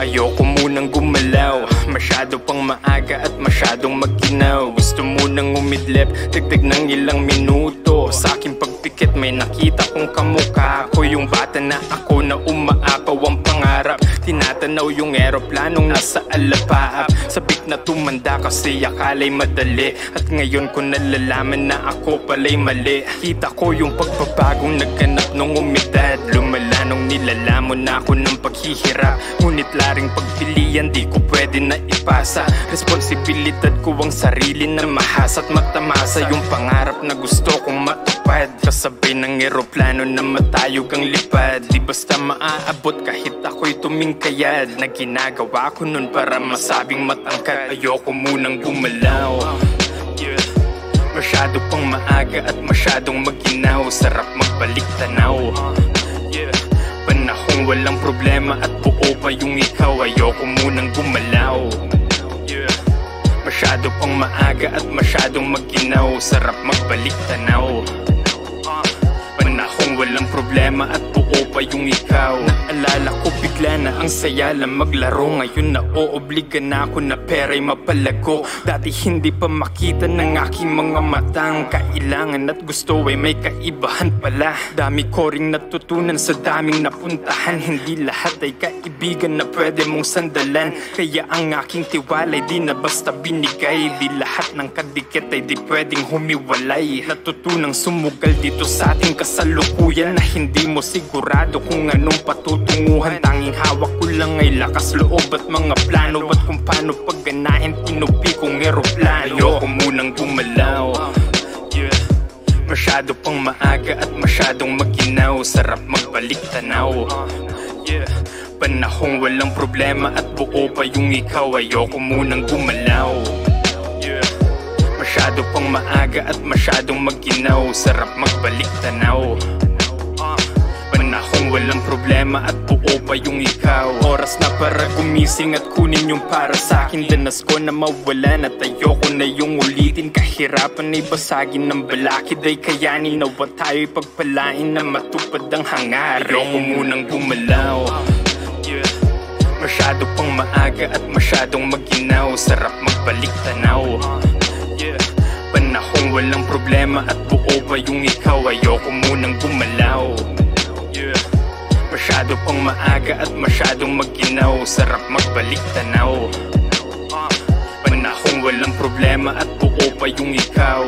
Ayoko munang gumalaw, masyado pang maaga at masyadong magkinaw. Gusto munang umidlip, dagdag ng ilang minuto. Sa aking pagpikit may nakita kong kamukha ko. Yung bata na ako na umaapaw ang pangarap. Tinatanaw yung eroplanong nasa alapaap. Sabik na tumanda kasi akala'y madali. At ngayon ko nalalaman na ako pala'y mali. Kita ko yung pagbabagong nagganap nung umidad. Lumala nung nilalamon na ako ng paghihirap. Ngunit laring pagpilian di ko pwede na ipasa. Responsibilidad ko ang sarili na mahasa't matamasa. Yung pangarap na gusto kong matupad. Kasabay ng eroplano na matayog ang lipad. Di basta maaabot kahit ako'y tumingkayad. Na ginagawa ko nun para masabing matangkad. Ayoko munang gumalaw, masyado pang maaga at masyadong maginaw. Sarap magbalik tanaw, panahong walang problema at buo pa yung ikaw. Ayoko munang gumalaw, masyado pang maaga at masyadong maginaw. Sarap magbalik tanaw, panahong walang problema at buo pa yung ikaw. Naalala ko bigla na ang saya lang maglaro. Ngayon na oobliga na ako na pera'y mapalago. Dati hindi pa makita ng aking mga matang kailangan at gusto ay may kaibahan pala. Dami ko ring natutunan sa daming napuntahan. Hindi lahat ay kaibigan na pwede mong sandalan. Kaya ang aking tiwala'y di na basta binigay. Di lahat ng kadikit ay di pwedeng humiwalay. Natutunang sumugal dito sa ating kasalukuyan na hindi mo sigurado kung anong patutunguhan. Tanging hawak ko lang ay lakas loob at mga plano. At kung paano pagganahin tinupi kong eroplano. Ayoko munang gumalaw, masyado pang maaga at masyadong maginaw. Sarap magbalik tanaw, panahong walang problema at buo pa yung ikaw. Ayoko munang gumalaw, masyado pang maaga at masyadong maginaw. Sarap magbalik tanaw, panahong walang problema at buo pa yung ikaw. Oras na para gumising at kunin yung para sa'kin. Danas ko na mawalan at ayoko na yung ulitin. Kahirapan ay basagin ng balakid ay kayanin. Nawa tayo'y pagpalain na matupad ang hangarin. Ayoko munang gumalaw, masyado pang maaga at masyadong maginaw. Sarap magbalik tanaw, panahong walang problema at buo pa yung ikaw. Ayoko munang gumalaw, masyado pang maaga at masyadong maginaw. Sarap magbalik tanaw, panahong walang problema at buo pa yung ikaw.